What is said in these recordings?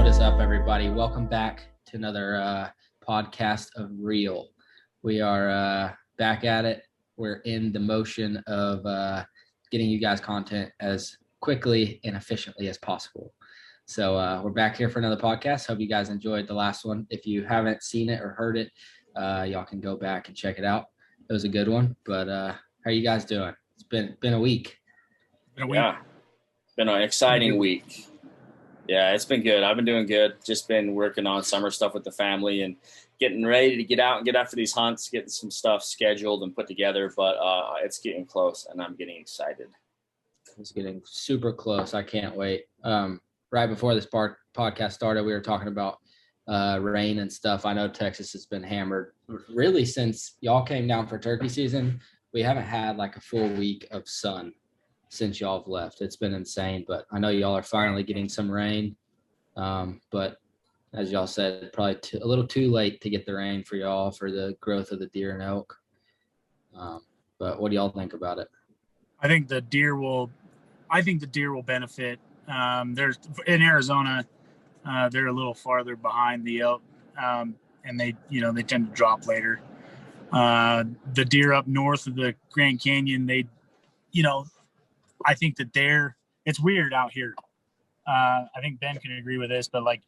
What is up, everybody? Welcome back to another podcast of Real. We are back at it. We're in the motion of getting you guys content as quickly and efficiently as possible. So we're back here for another podcast. Hope you guys enjoyed the last one. If you haven't seen it or heard it, y'all can go back and check it out. It was a good one. But how are you guys doing? It's been a week. Yeah, been an exciting week. Yeah, it's been good. I've been doing good. Just been working on summer stuff with the family and getting ready to get out and get after these hunts, getting some stuff scheduled and put together. But it's getting close, and I'm getting excited. It's getting super close. I can't wait. Right before this podcast started, we were talking about rain and stuff. I know Texas has been hammered. Really, since y'all came down for turkey season, we haven't had like a full week of sun since y'all have left. It's been insane, but I know y'all are finally getting some rain. But as y'all said, probably a little too late to get the rain for y'all for the growth of the deer and elk. But what do y'all think about it? I think the deer will benefit. There's in Arizona, they're a little farther behind the elk, and they tend to drop later. The deer up north of the Grand Canyon, I think that it's weird out here. I think Ben can agree with this, but like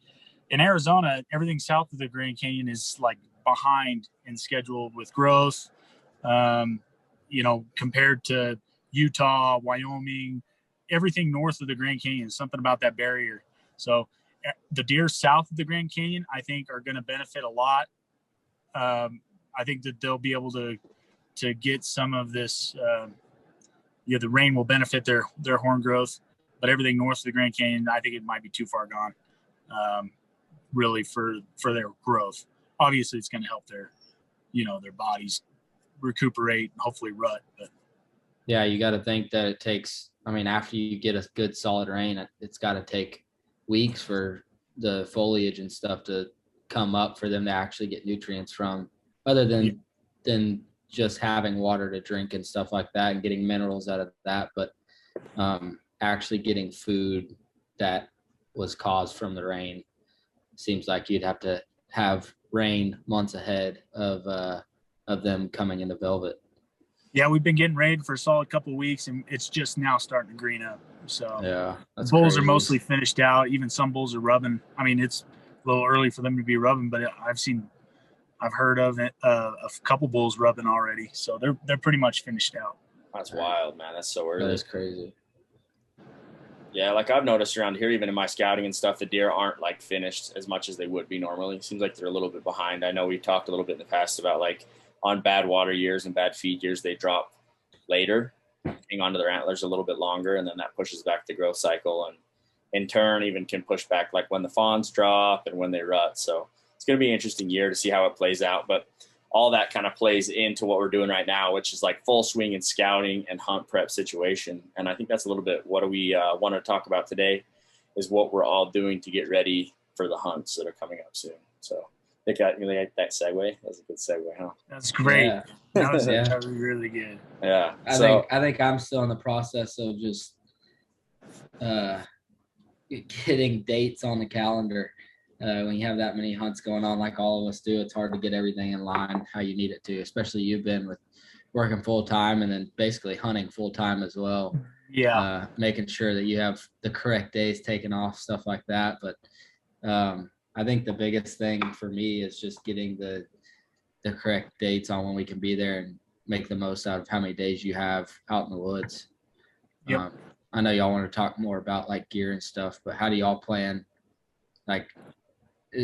in Arizona, everything south of the Grand Canyon is like behind in schedule with growth, compared to Utah, Wyoming, everything north of the Grand Canyon, something about that barrier. So the deer south of the Grand Canyon, I think, are going to benefit a lot. I think that they'll be able to get some of this, the rain will benefit their horn growth, but everything north of the Grand Canyon, I think it might be too far gone, really for their growth. Obviously, it's going to help their bodies recuperate and hopefully rut. But yeah, you got to think that it takes. I mean, after you get a good solid rain, it's got to take weeks for the foliage and stuff to come up for them to actually get nutrients from, other than just having water to drink and stuff like that and getting minerals out of that, but actually getting food that was caused from the rain. Seems like you'd have to have rain months ahead of them coming into velvet. Yeah, we've been getting rain for a solid couple of weeks, and it's just now starting to green up. So yeah, bulls crazy. Are mostly finished out. Even some bulls are rubbing. I mean, it's a little early for them to be rubbing, but I've heard of it, a couple bulls rubbing already, so they're pretty much finished out. That's wild, man. That's so early. That is crazy. Yeah, like I've noticed around here, even in my scouting and stuff, the deer aren't like finished as much as they would be normally. It seems like they're a little bit behind. I know we talked a little bit in the past about like on bad water years and bad feed years, they drop later, hang on to their antlers a little bit longer, and then that pushes back the growth cycle, and in turn even can push back like when the fawns drop and when they rut. So it's going to be an interesting year to see how it plays out, but all that kind of plays into what we're doing right now, which is like full swing and scouting and hunt prep situation. And I think that's a little bit what we want to talk about today, is what we're all doing to get ready for the hunts that are coming up soon. So I think that segue. That was a good segue, huh? That's great. Yeah. That was really good. Yeah. I think I'm still in the process of just getting dates on the calendar. When you have that many hunts going on like all of us do, it's hard to get everything in line how you need it to, especially you've been with working full-time and then basically hunting full-time as well. Yeah. Making sure that you have the correct days taken off, stuff like that. But I think the biggest thing for me is just getting the correct dates on when we can be there and make the most out of how many days you have out in the woods. Yep. I know y'all want to talk more about like gear and stuff, but how do y'all plan? Like,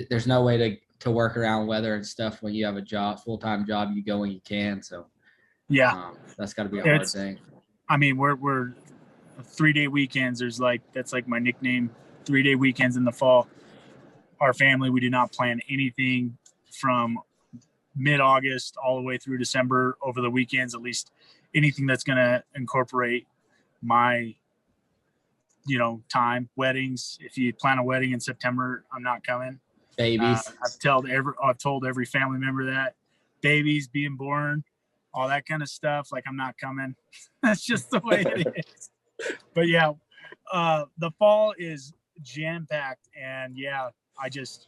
there's no way to work around weather and stuff when you have a full-time job. You go when you can. So yeah, that's got to be a hard thing. I mean, we're 3-day weekends. That's like my nickname, 3-day weekends in the fall. Our family, we do not plan anything from mid-August all the way through December over the weekends, at least anything that's going to incorporate my time. Weddings, if you plan a wedding in September, I'm not coming. Babies. I've told every family member that. Babies being born, all that kind of stuff, like I'm not coming. That's just the way it is. But yeah, the fall is jam-packed. And yeah, I just,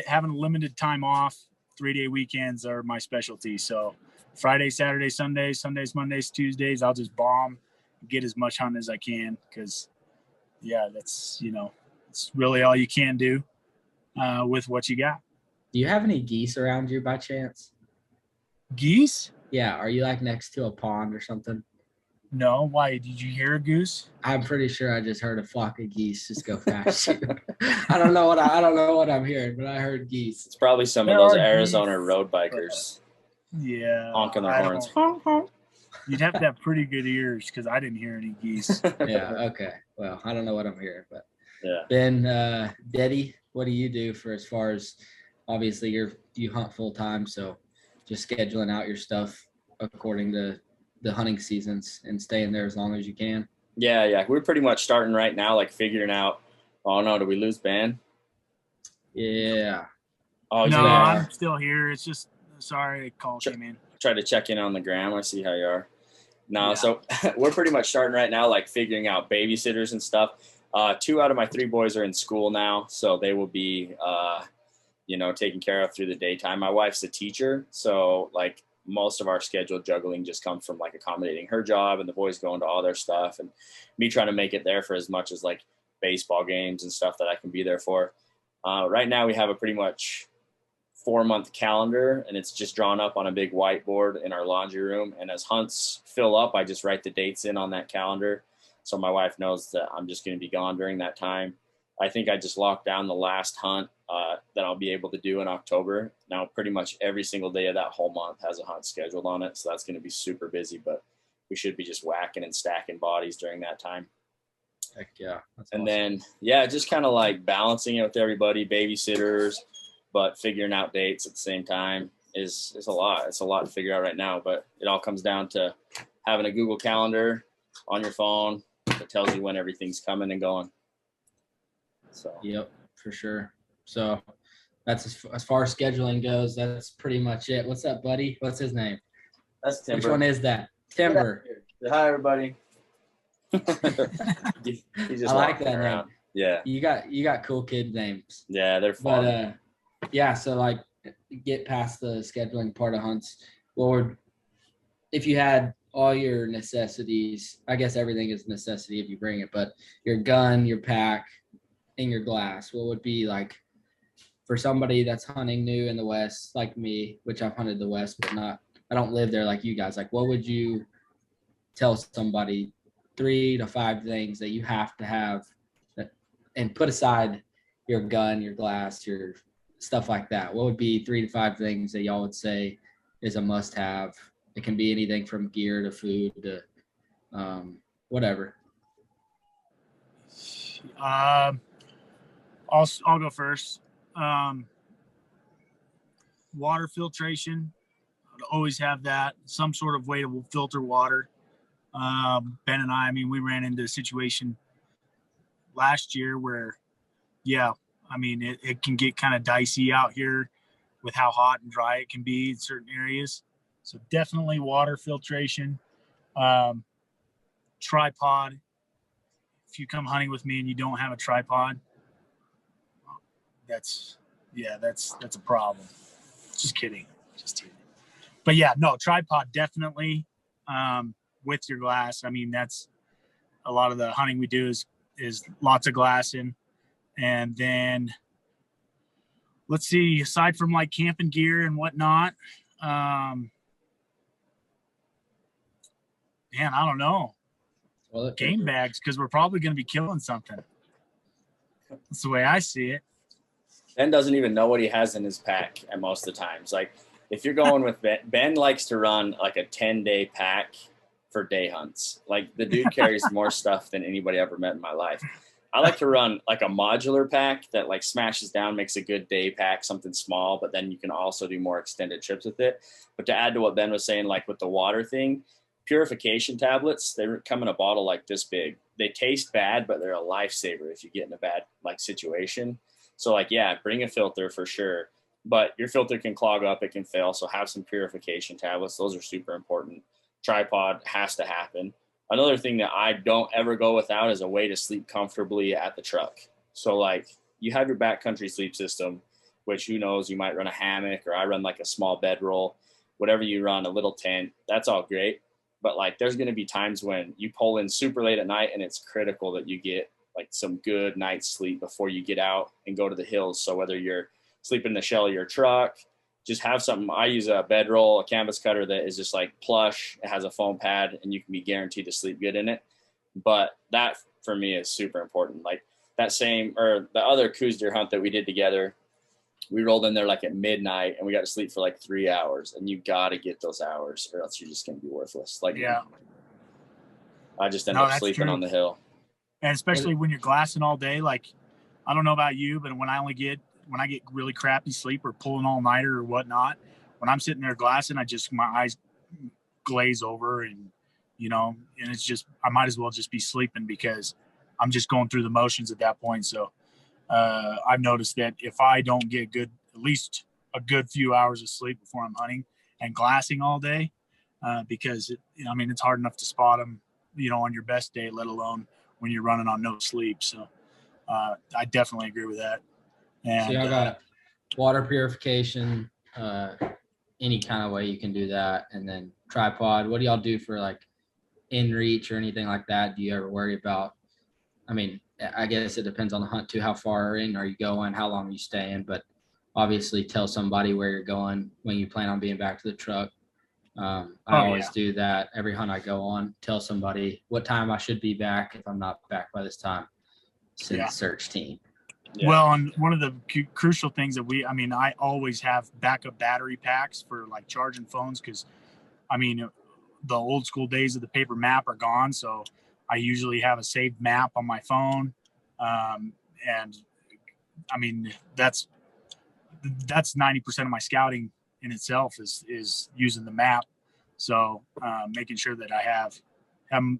having a limited time off, 3-day weekends are my specialty. So Friday, Saturday, Sunday, Sundays, Mondays, Tuesdays, I'll just bomb, get as much hunting as I can. Cause yeah, that's, it's really all you can do with what you got. Do you have any geese around you by chance? Geese? Yeah. Are you like next to a pond or something? No. Why? Did you hear a goose? I'm pretty sure I just heard a flock of geese just go past you. I don't know what I'm hearing, but I heard geese. It's probably some of those Arizona road bikers. Yeah. Honking their horns. You'd have to have pretty good ears because I didn't hear any geese. Yeah. Okay. Well, I don't know what I'm hearing, but yeah. Ben, Deddy, what do you do for as far as obviously you hunt full time, so just scheduling out your stuff according to the hunting seasons and staying there as long as you can? Yeah. We're pretty much starting right now, like figuring out. Oh no, did we lose Ben? Yeah. Oh no, yeah. I'm still here. It's just sorry, a call came in. Try to check in on the gram. I see how you are. No, Yeah. So we're pretty much starting right now, like figuring out babysitters and stuff. 2 out of my 3 boys are in school now, so they will be, taken care of through the daytime. My wife's a teacher, so like most of our scheduled juggling just comes from like accommodating her job and the boys going to all their stuff and me trying to make it there for as much as like baseball games and stuff that I can be there for. Right now we have a pretty much 4-month calendar, and it's just drawn up on a big whiteboard in our laundry room. And as hunts fill up, I just write the dates in on that calendar, so my wife knows that I'm just going to be gone during that time. I think I just locked down the last hunt that I'll be able to do in October. Now, pretty much every single day of that whole month has a hunt scheduled on it, so that's going to be super busy. But we should be just whacking and stacking bodies during that time. Heck yeah. That's and awesome. Then, just kind of like balancing it with everybody, babysitters, but figuring out dates at the same time is a lot. It's a lot to figure out right now, but it all comes down to having a Google Calendar on your phone that tells you when everything's coming and going. So. Yep, for sure. So that's as far as scheduling goes. That's pretty much it. What's up, buddy? What's his name? That's Timber. Which one is that? Timber. Hi, everybody. He's just I like that around. name. Yeah. You got cool kid names. Yeah, they're fun. But so like get past the scheduling part of hunts. If you had all your necessities, I guess everything is necessity if you bring it, but your gun, your pack, and your glass, what would be like for somebody that's hunting new in the West, like me, which I've hunted the West, but I don't live there like you guys. Like, what would you tell somebody 3 to 5 things that you have to have and put aside your gun, your glass, your stuff like that? What would be 3 to 5 things that y'all would say is a must have? It can be anything from gear to food to whatever. I'll go first. Water filtration. I'd always have that. Some sort of way to filter water. Ben and I mean, we ran into a situation last year where, it can get kind of dicey out here with how hot and dry it can be in certain areas. So definitely water filtration. Tripod. If you come hunting with me and you don't have a tripod, that's a problem. Just kidding. But yeah, no, tripod definitely with your glass. I mean, that's a lot of the hunting we do is lots of glass in. And then let's see, aside from like camping gear and whatnot, man, I don't know. Well, Game bags, because we're probably going to be killing something. That's the way I see it. Ben doesn't even know what he has in his pack at most of the times. Like if you're going with Ben likes to run like a 10-day pack for day hunts. Like the dude carries more stuff than anybody ever met in my life. I like to run like a modular pack that like smashes down, makes a good day pack, something small, but then you can also do more extended trips with it. But to add to what Ben was saying, like with the water thing, purification tablets, they come in a bottle like this big. They taste bad, but they're a lifesaver if you get in a bad like situation. So like, yeah, bring a filter for sure, but your filter can clog up, it can fail. So have some purification tablets. Those are super important. Tripod has to happen. Another thing that I don't ever go without is a way to sleep comfortably at the truck. So like you have your backcountry sleep system, which who knows, you might run a hammock, or I run like a small bedroll, whatever you run, a little tent, that's all great. But like there's going to be times when you pull in super late at night and it's critical that you get like some good night's sleep before you get out and go to the hills. So whether you're sleeping in the shell of your truck, just have something. I use a bedroll, a canvas cutter that is just like plush. It has a foam pad and you can be guaranteed to sleep good in it. But that for me is super important. Like that same, or the other Coos deer hunt that we did together, we rolled in there like at midnight and we got to sleep for like 3 hours, and you got to get those hours or else you're just going to be worthless. Like, Yeah. I just ended up sleeping on the hill. And especially when you're glassing all day, like, I don't know about you, but when I get really crappy sleep or pulling all nighter or whatnot, when I'm sitting there glassing, my eyes glaze over, and, you know, and it's just, I might as well just be sleeping because I'm just going through the motions at that point. So I've noticed that if I don't get at least a good few hours of sleep before I'm hunting and glassing all day, because it's hard enough to spot them, on your best day, let alone when you're running on no sleep. So I definitely agree with that. And so y'all got water purification, any kind of way you can do that, and then tripod. What do y'all do for like in reach or anything like that? Do you ever worry about? I mean, I guess it depends on the hunt too. How far in are you going? How long are you staying? But obviously, tell somebody where you're going when you plan on being back to the truck. I always do that every hunt I go on. Tell somebody what time I should be back if I'm not back by this time. Send the search team. Yeah. Well, and one of the crucial things that I always have backup battery packs for like charging phones, because the old school days of the paper map are gone. So I usually have a saved map on my phone. And that's 90% of my scouting in itself is using the map. So making sure that I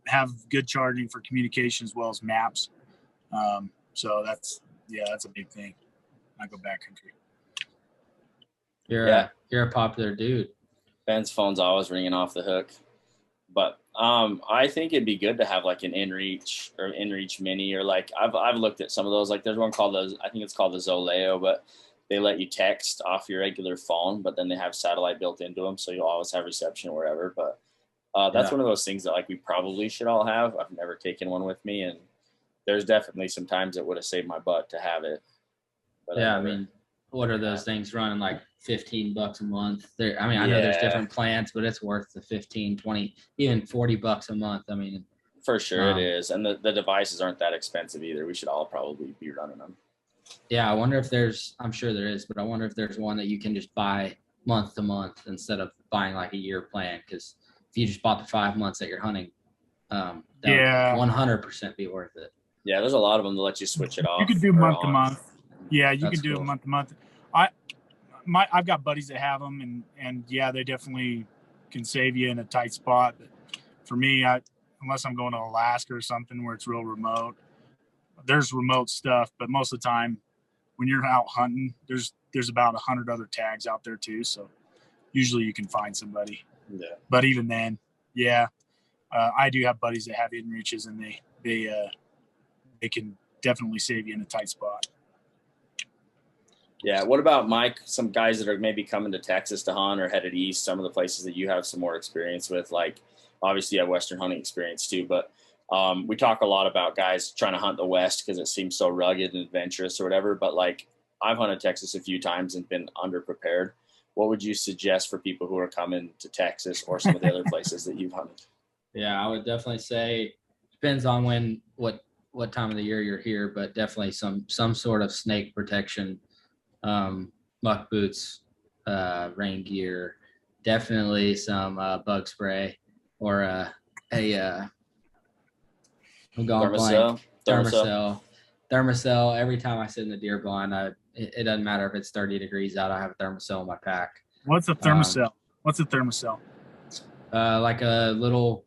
have good charging for communication as well as maps. So that's a big thing. I go backcountry. You're a popular dude. Ben's phone's always ringing off the hook. But I think it'd be good to have like an InReach Mini, or like I've looked at some of those. Like there's one called I think it's called the Zoleo, but they let you text off your regular phone, but then they have satellite built into them, so you'll always have reception wherever. But that's one of those things that like we probably should all have. I've never taken one with me, and there's definitely some times it would have saved my butt to have it. But what are those things running like $15 a month? I know there's different plans, but it's worth the 15, 20, even $40 a month. For sure it is. And the devices aren't that expensive either. We should all probably be running them. Yeah. I wonder if I'm sure there is, but I wonder if there's one that you can just buy month to month instead of buying like a year plan. Cause if you just bought the 5 months that you're hunting, that would 100% be worth it. Yeah. There's a lot of them that let you switch it off. You can do month to month. Yeah, you can do it month to month. I've got buddies that have them, and they definitely can save you in a tight spot. But for me, unless I'm going to Alaska or something where it's real remote, there's remote stuff. But most of the time, when you're out hunting, there's about 100 other tags out there too. So usually you can find somebody. Yeah. But even then, I do have buddies that have InReaches, and they can definitely save you in a tight spot. Yeah. What about Mike? Some guys that are maybe coming to Texas to hunt or headed east, some of the places that you have some more experience with, like obviously you have Western hunting experience too, but we talk a lot about guys trying to hunt the West because it seems so rugged and adventurous or whatever. But like I've hunted Texas a few times and been underprepared. What would you suggest for people who are coming to Texas or some of the other places that you've hunted? Yeah, I would definitely say depends on what time of the year you're here, but definitely some sort of snake protection. Muck boots, rain gear, definitely some bug spray, or I'm going blank. Thermacell. Every time I sit in the deer blind, it doesn't matter if it's 30 degrees out, I have a Thermacell in my pack. What's a Thermacell? Like a little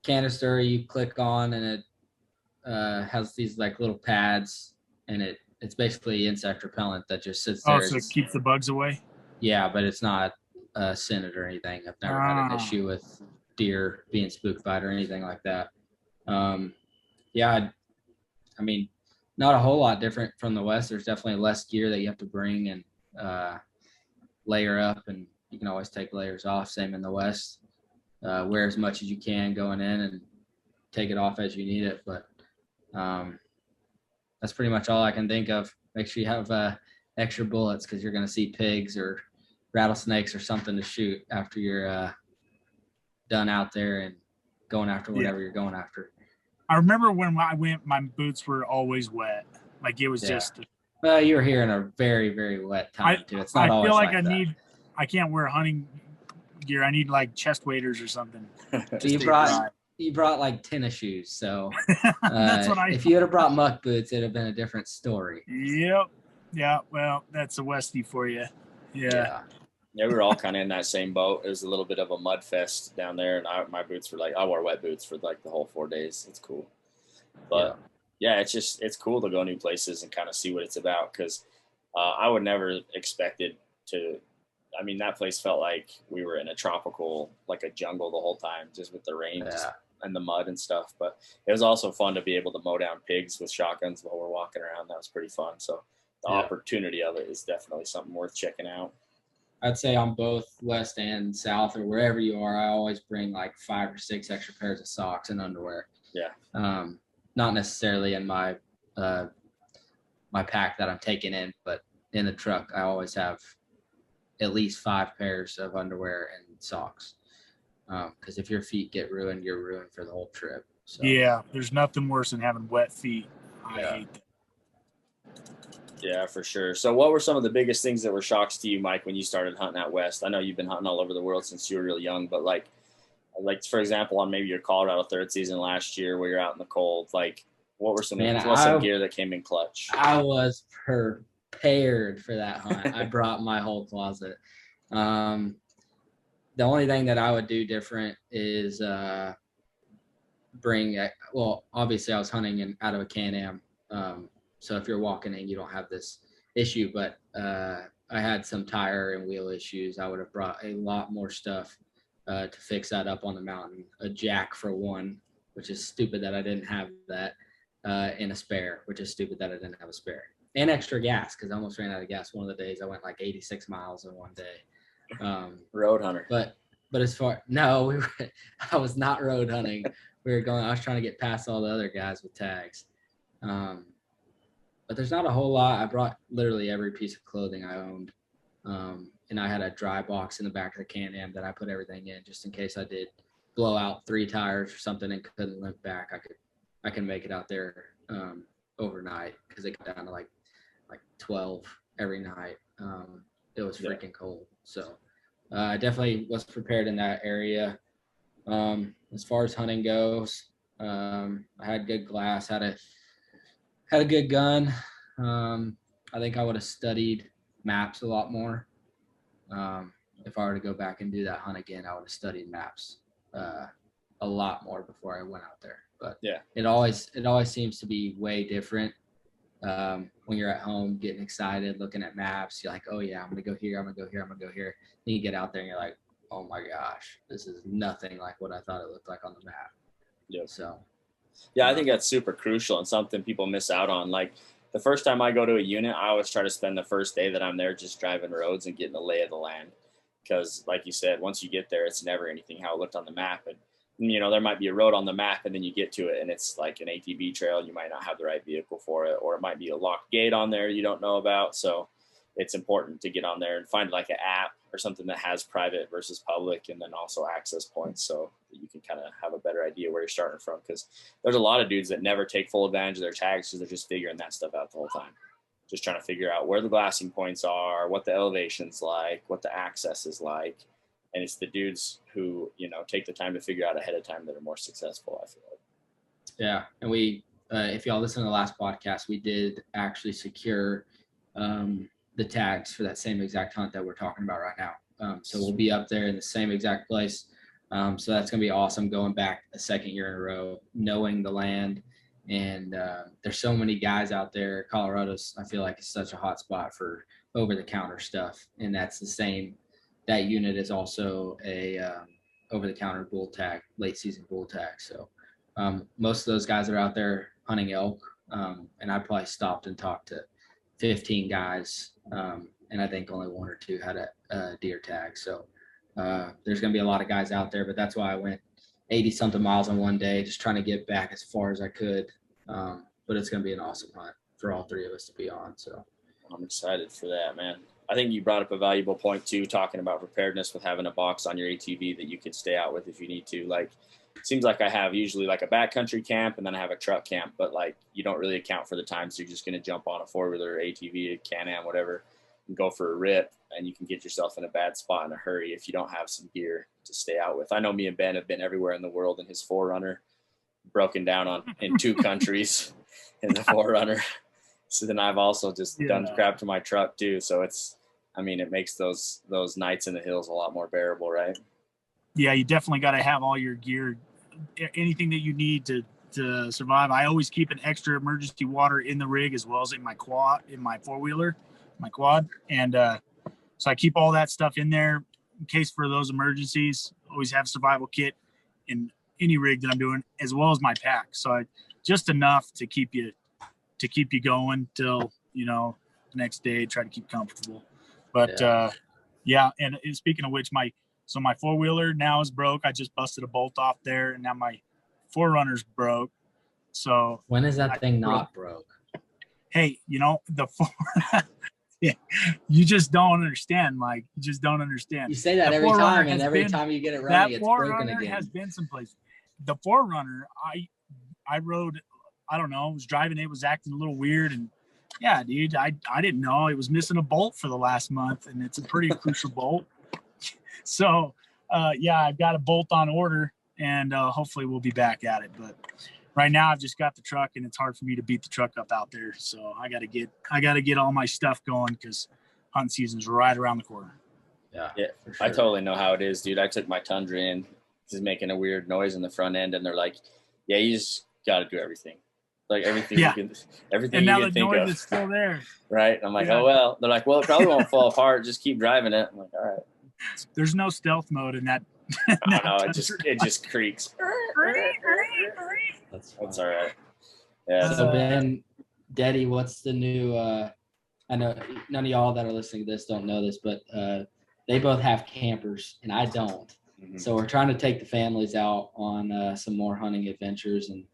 canister you click on, and it has these like little pads, and it's basically insect repellent that just sits there. Oh, so it keeps the bugs away? Yeah, but it's not scented or anything. I've never had an issue with deer being spooked by it or anything like that. Yeah, I mean, not a whole lot different from the West. There's definitely less gear that you have to bring and layer up, and you can always take layers off. Same in the West. Wear as much as you can going in and take it off as you need it. But that's pretty much all I can think of. Make sure you have extra bullets because you're going to see pigs or rattlesnakes or something to shoot after you're done out there and going after whatever you're going after. I remember when I went, my boots were always wet. Like it was just. Well, you're here in a very, very wet time too. It's not always like that. I can't wear hunting gear. I need like chest waders or something. You brought like tennis shoes, so that's what if you had brought muck boots, it'd have been a different story. Yep. Yeah. Well, that's a Westie for you. Yeah. Yeah, we were all kind of in that same boat. It was a little bit of a mud fest down there, and my boots were I wore wet boots for like the whole 4 days. It's cool, but yeah, it's cool to go new places and kind of see what it's about because I would never expected to. I mean, that place felt like we were in a tropical, like a jungle the whole time, just with the rain and the mud and stuff. But it was also fun to be able to mow down pigs with shotguns while we're walking around. That was pretty fun. So the opportunity of it is definitely something worth checking out. I'd say on both West and South or wherever you are, I always bring like 5 or 6 extra pairs of socks and underwear. Yeah. Not necessarily in my my pack that I'm taking in, but in the truck, I always have at least 5 pairs of underwear and socks. Because if your feet get ruined, you're ruined for the whole trip. So. Yeah, there's nothing worse than having wet feet. I hate that. Yeah, for sure. So what were some of the biggest things that were shocks to you, Mike, when you started hunting out West? I know you've been hunting all over the world since you were real young, but like for example, on maybe your Colorado third season last year where you're out in the cold, like what were some gear that came in clutch? I was prepared for that hunt. I brought my whole closet. The only thing that I would do different is obviously I was hunting out of a Can-Am. So if you're walking in, you don't have this issue, but I had some tire and wheel issues. I would have brought a lot more stuff to fix that up on the mountain. A jack for one, which is stupid that I didn't have that, and a spare, which is stupid that I didn't have a spare. And extra gas, because I almost ran out of gas one of the days. I went like 86 miles in one day. Road hunter. But I was not road hunting. I was trying to get past all the other guys with tags. But there's not a whole lot. I brought literally every piece of clothing I owned. And I had a dry box in the back of the Can-Am that I put everything in just in case I did blow out 3 tires or something and couldn't limp back. I can make it out there overnight because it got down to like 12 every night. It was freaking cold. So I definitely was prepared in that area. As far as hunting goes, I had good glass, had a good gun. I think I would have studied maps a lot more. If I were to go back and do that hunt again, I would have studied maps a lot more before I went out there. But it always seems to be way different when you're at home getting excited, looking at maps. You're like, oh yeah, I'm gonna go here, I'm gonna go here, I'm gonna go here. Then you get out there and you're like, oh my gosh, this is nothing like what I thought it looked like on the map. Yeah. So. Yeah, I think that's super crucial and something people miss out on. Like the first time I go to a unit, I always try to spend the first day that I'm there just driving roads and getting the lay of the land. Because like you said, once you get there, it's never anything how it looked on the map. And, you know, there might be a road on the map and then you get to it and it's like an ATV trail. You might not have the right vehicle for it, or it might be a locked gate on there you don't know about. So it's important to get on there and find like an app or something that has private versus public, and then also access points so that you can kind of have a better idea where you're starting from. Because there's a lot of dudes that never take full advantage of their tags because they're just figuring that stuff out the whole time. Just trying to figure out where the glassing points are, what the elevation's like, what the access is like. And it's the dudes who, you know, take the time to figure out ahead of time that are more successful, I feel like. Yeah. And we, if y'all listen to the last podcast, we did actually secure the tags for that same exact hunt that we're talking about right now. So we'll be up there in the same exact place. So that's going to be awesome, going back a second year in a row, knowing the land. And there's so many guys out there. Colorado's, I feel like, is such a hot spot for over-the-counter stuff. And that's the same. That unit is also a over-the-counter bull tag, late-season bull tag. So most of those guys are out there hunting elk, and I probably stopped and talked to 15 guys, and I think only one or two had a deer tag. So there's going to be a lot of guys out there, but that's why I went 80-something miles in one day, just trying to get back as far as I could. But it's going to be an awesome hunt for all three of us to be on. So I'm excited for that, man. I think you brought up a valuable point too, talking about preparedness with having a box on your ATV that you could stay out with if you need to. Like, it seems like I have usually like a backcountry camp and then I have a truck camp, but like you don't really account for the time. So you're just going to jump on a 4-wheeler, ATV, a Can-Am, whatever, and go for a rip. And you can get yourself in a bad spot in a hurry if you don't have some gear to stay out with. I know me and Ben have been everywhere in the world in his 4Runner, broken down in 2 countries in the 4Runner. So then I've also just done crap to my truck too. So it makes those nights in the hills a lot more bearable, right? Yeah, you definitely got to have all your gear, anything that you need to survive. I always keep an extra emergency water in the rig as well as in my quad, in my 4-wheeler, my quad. And so I keep all that stuff in there in case for those emergencies. Always have a survival kit in any rig that I'm doing, as well as my pack. So just enough to keep you going till, the next day, try to keep comfortable. But and speaking of which, my 4-wheeler now is broke. I just busted a bolt off there, and now my 4Runner's broke. So when is that thing not broke? Hey, the 4 yeah, you just don't understand, Mike. You just don't understand. You say that every time, and every time you get it running, it's broken again. Has been someplace. The 4Runner, I rode, I don't know, was driving, it was acting a little weird, and yeah, dude, I didn't know it was missing a bolt for the last month, and it's a pretty crucial bolt. So, I've got a bolt on order, and hopefully we'll be back at it. But right now, I've just got the truck, and it's hard for me to beat the truck up out there. So I got to get all my stuff going because hunting season's right around the corner. Yeah, for sure. I totally know how it is, dude. I took my Tundra in, just making a weird noise in the front end, and they're like, "Yeah, you just got to do everything." Like everything you can think of. It's still there. Right. I'm like, oh well. They're like, well, it probably won't fall apart. Just keep driving it. I'm like, all right. There's no stealth mode in that. No, it just creaks. That's all right. Yeah. So Ben, Daddy, what's the new I know none of y'all that are listening to this don't know this, but they both have campers and I don't. Mm-hmm. So we're trying to take the families out on some more hunting adventures and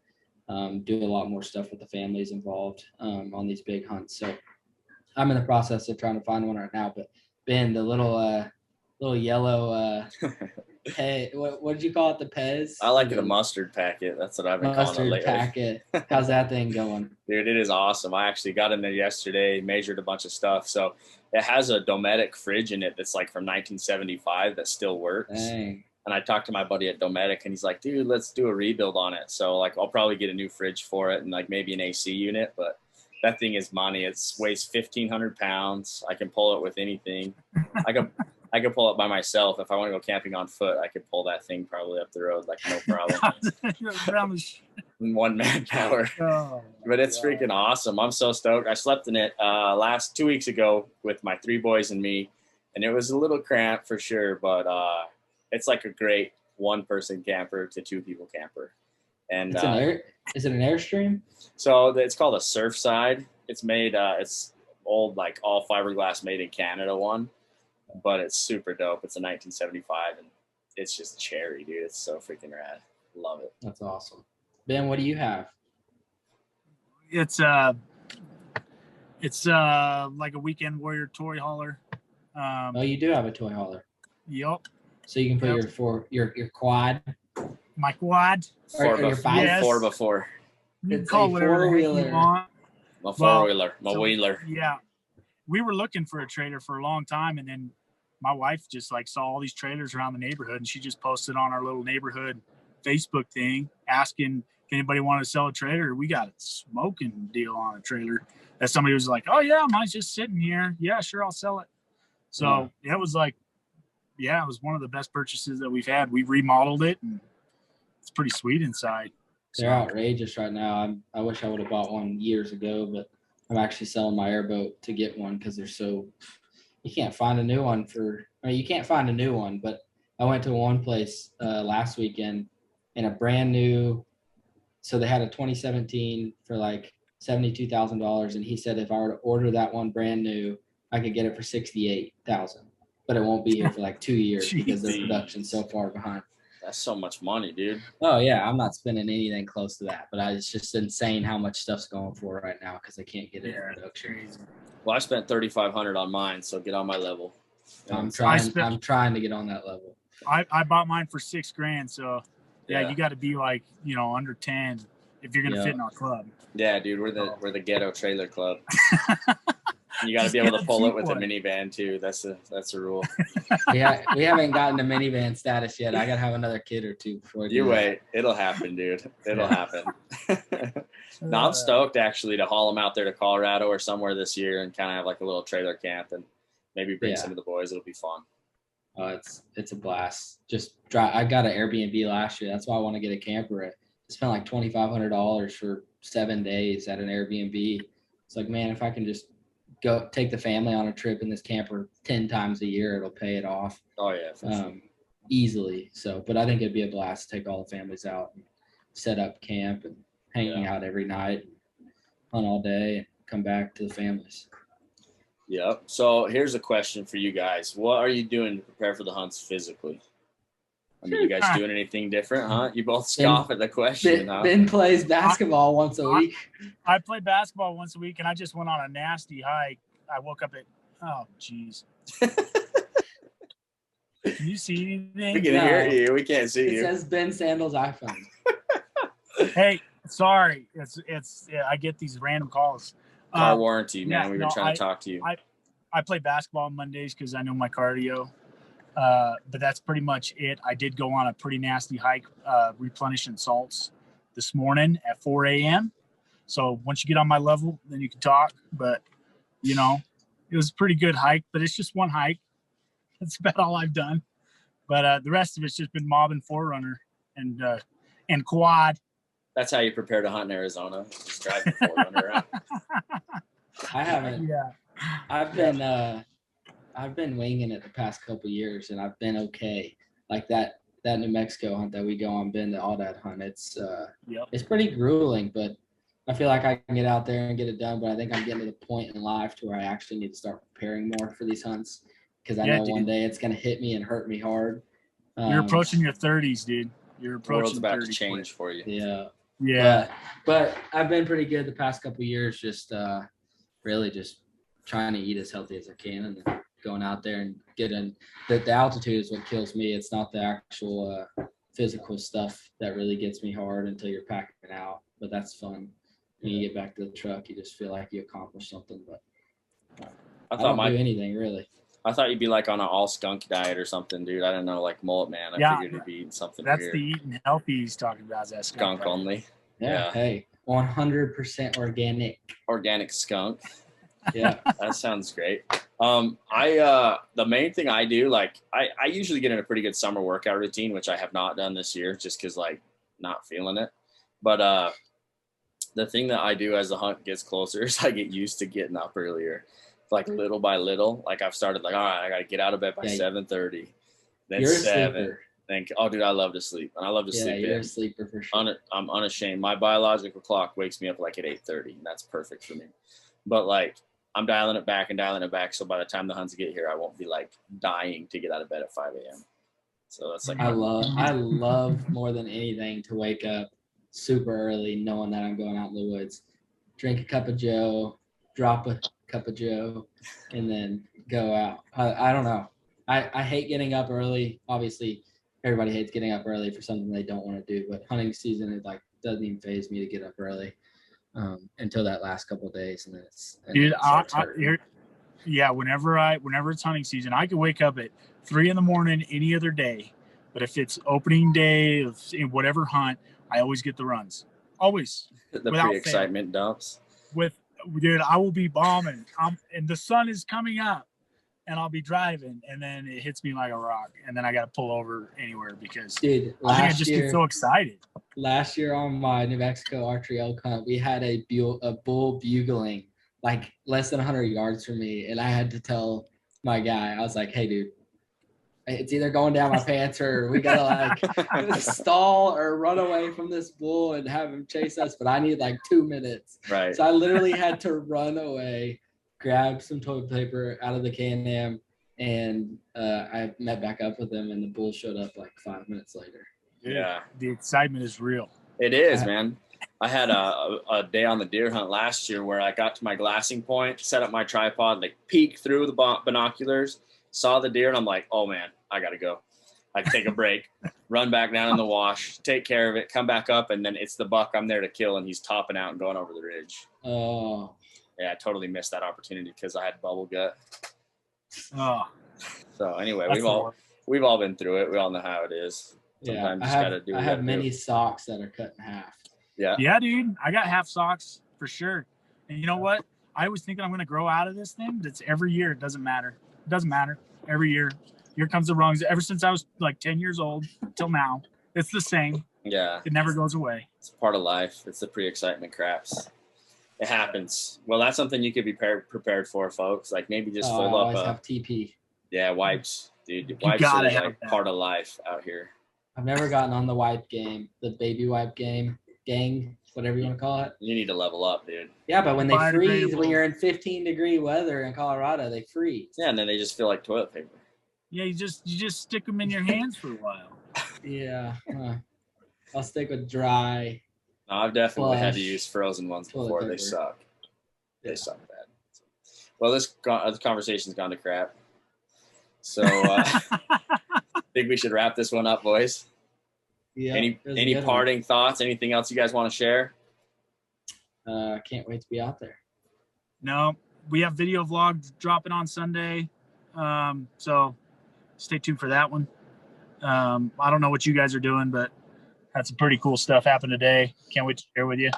do a lot more stuff with the families involved on these big hunts. So I'm in the process of trying to find one right now. But Ben, the little yellow hey, what did you call it? The Pez? I like the mustard packet. That's what I've been calling it lately. Packet. How's that thing going? Dude, it is awesome. I actually got in there yesterday, measured a bunch of stuff. So it has a Dometic fridge in it that's like from 1975 that still works. Dang. And I talked to my buddy at Dometic, and he's like, dude, let's do a rebuild on it. So, like, I'll probably get a new fridge for it and, like, maybe an AC unit. But that thing is money. It weighs 1,500 pounds. I can pull it with anything. I could pull it by myself. If I want to go camping on foot, I could pull that thing probably up the road, like, no problem. One manpower. Oh, but it's freaking awesome. I'm so stoked. I slept in it 2 weeks ago with my 3 boys and me. And it was a little cramped for sure, but it's like a great 1-person camper to 2-people camper. And is it an Airstream? So it's called a Surfside. It's made it's old, like all fiberglass made in Canada one, but it's super dope. It's a 1975 and it's just cherry, dude. It's so freaking rad. Love it. That's awesome. Ben, what do you have? It's like a Weekend Warrior toy hauler. Oh, you do have a toy hauler. Yep. So you can put your quad. My quad. Or your 4x4. You can call whatever you want. My 4-wheeler. My wheeler. Yeah. We were looking for a trailer for a long time, and then my wife just like saw all these trailers around the neighborhood, and she just posted on our little neighborhood Facebook thing asking if anybody wanted to sell a trailer. We got a smoking deal on a trailer that somebody was like, oh yeah, mine's just sitting here. Yeah, sure, I'll sell it. So it was like, it was one of the best purchases that we've had. We've remodeled it, and it's pretty sweet inside. They're outrageous right now. I wish I would have bought one years ago, but I'm actually selling my airboat to get one because they're so – you can't find a new one you can't find a new one, but I went to one place last weekend and a brand new. So they had a 2017 for like $72,000, and he said if I were to order that one brand new, I could get it for 68,000. But it won't be here for like 2 years because their production's so far behind. That's so much money, dude. Oh yeah, I'm not spending anything close to that, but it's just insane how much stuff's going for right now because they can't get it in production. Well, I spent $3,500 on mine, so get on my level. I'm trying to get on that level. I bought mine for $6,000, so yeah. You got to be like under 10 if you're gonna fit in our club. Yeah, dude, we're the ghetto trailer club. You got to be able to pull it with a minivan too. That's a rule. We haven't gotten to minivan status yet. I gotta have another kid or two before. You wait, it'll happen, dude. It'll happen. No, I'm stoked actually to haul them out there to Colorado or somewhere this year and kind of have like a little trailer camp and maybe bring some of the boys. It'll be fun. It's a blast. Just I got an Airbnb last year. That's why I want to get a camper. I spent like $2,500 for 7 days at an Airbnb. It's like, man, if I can just go take the family on a trip in this camper 10 times a year, it'll pay it off. Oh yeah, for sure. Easily. So, but I think it'd be a blast to take all the families out and set up camp and hanging out every night, hunt all day, and come back to the families. Yep. So here's a question for you guys. What are you doing to prepare for the hunts physically? I mean, you guys doing anything different, huh? You both scoff at the question, huh? Ben plays basketball once a week. I play basketball once a week, and I just went on a nasty hike. I woke up at, oh, jeez. Can you see anything? We can hear you. We can't see you. It says Ben Sandall's iPhone. Hey, sorry. It's. I get these random calls. Car warranty, man. We've been trying to talk to you. I play basketball on Mondays because I know my cardio. But that's pretty much it. I did go on a pretty nasty hike, replenishing salts this morning at 4 a.m. So once you get on my level, then you can talk. But, it was a pretty good hike, but it's just one hike. That's about all I've done. But the rest of it's just been mobbing Forerunner and quad. That's how you prepare to hunt in Arizona. Just drive the Forerunner around. I haven't. Yeah. I've been winging it the past couple of years, and I've been okay. Like that New Mexico hunt that we go on, Ben, the Audad hunt. It's pretty grueling, but I feel like I can get out there and get it done. But I think I'm getting to the point in life to where I actually need to start preparing more for these hunts because I know one day it's going to hit me and hurt me hard. You're approaching your 30s, dude. You're approaching. The world's about to change for you. Yeah. Yeah. But I've been pretty good the past couple of years. Just really just trying to eat as healthy as I can and then going out there and getting the altitude is what kills me. It's not the actual physical stuff that really gets me hard until you're packing out, but that's fun. When you get back to the truck, you just feel like you accomplished something, but I don't do anything really. I thought you'd be like on an all skunk diet or something, dude. I don't know, like Mullet Man. I figured you'd be eating something that's weird. The eating healthy he's talking about. Is that skunk right? Only. Yeah. Hey, 100% organic. Organic skunk. Yeah. That sounds great. The main thing I do, like I usually get in a pretty good summer workout routine, which I have not done this year just because like not feeling it. But the thing that I do as the hunt gets closer is I get used to getting up earlier. Like little by little, like I've started like, all right, I got to get out of bed by 7:30. Then you're 7. Then, oh, dude, I love to sleep. And I love to sleep. You're a sleeper for sure. I'm unashamed. My biological clock wakes me up like at 8:30, and that's perfect for me. But like, I'm dialing it back. So by the time the hunts get here, I won't be like dying to get out of bed at 5 a.m. So that's like, I love more than anything to wake up super early, knowing that I'm going out in the woods, drink a cup of Joe, drop a cup of Joe, and then go out. I don't know. I hate getting up early. Obviously, everybody hates getting up early for something they don't want to do, but hunting season, it like doesn't even faze me to get up early until that last couple of days, and then it's. Dude, whenever it's hunting season, I could wake up at 3 a.m. any other day, but if it's opening day of whatever hunt, I always get the runs. Always. The pre-excitement dumps. Dude, I will be bombing. And the sun is coming up, and I'll be driving, and then it hits me like a rock, and then I got to pull over anywhere because I just get so excited. Last year on my New Mexico archery elk hunt, we had a bull bugling like less than 100 yards from me, and I had to tell my guy, I was like, "Hey, dude, it's either going down my pants or we gotta like stall or run away from this bull and have him chase us. But I need like 2 minutes. Right. So I literally had to run away, grab some toilet paper out of the Can-Am, and I met back up with him, and the bull showed up like 5 minutes later. Yeah. The excitement is real. It is, man. I had a day on the deer hunt last year where I got to my glassing point, set up my tripod, like peeked through the binoculars, saw the deer, and I'm like, oh man, I gotta go. I take a break, run back down in the wash, take care of it, come back up, and then it's the buck I'm there to kill, and he's topping out and going over the ridge. Oh. Yeah, I totally missed that opportunity because I had bubble gut. Oh. So anyway, That's we've all been through it. We all know how it is. Sometimes you just gotta do what I you have gotta many do. socks that are cut in half. Yeah. Yeah, dude. I got half socks for sure. And you know what? I was thinking I'm going to grow out of this thing, but it's every year. It doesn't matter. It doesn't matter. Every year. Here comes the wrongs. Ever since I was like 10 years old till now, it's the same. Yeah. It never goes away. It's part of life. It's the pre-excitement craps. It happens. Well, that's something you could be prepared for, folks. Like maybe just I full always up. have TP. Yeah, wipes, dude. Wipes gotta are have like that. part of life out here. I've never gotten on the wipe game, the baby wipe game, gang, whatever you want to call it. You need to level up, dude. Yeah, but when they freeze, Biodegradable. when you're in 15-degree weather in Colorado, they freeze. Yeah, and then they just feel like toilet paper. Yeah, you just stick them in your hands for a while. Yeah. I'll stick with dry. No, I've definitely had to Flush. use frozen ones Toilet before. They paper. suck. They Yeah. suck bad. Well, this conversation's gone to crap. So I think we should wrap this one up, boys. Yeah. Any parting thoughts? Anything else you guys want to share? Can't wait to be out there. No, we have video vlog dropping on Sunday. So stay tuned for that one. I don't know what you guys are doing, but had some pretty cool stuff happen today. Can't wait to share with you.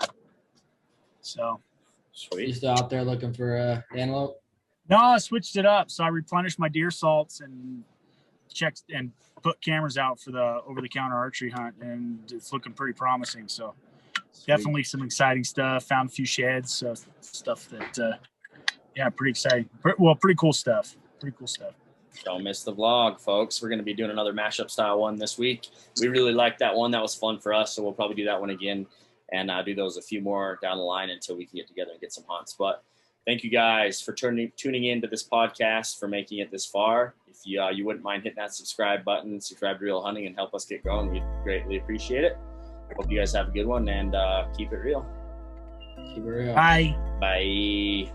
So You Sweet. still out there looking for antelope? no, I switched it up. So I replenished my deer salts and checked and put cameras out for the over-the-counter archery hunt, and it's looking pretty promising. So definitely some exciting stuff. Found a few sheds, so stuff that, pretty exciting. Pretty cool stuff. Pretty cool stuff. Don't miss the vlog, folks. We're going to be doing another mashup style one this week. We really liked that one. That was fun for us, so we'll probably do that one again and do those a few more down the line until we can get together and get some hunts. But thank you guys for tuning into this podcast, for making it this far. If you wouldn't mind hitting that subscribe button, subscribe to Real Hunting, and help us get going, we'd greatly appreciate it. Hope you guys have a good one, and keep it real. Keep it real. Bye. Bye.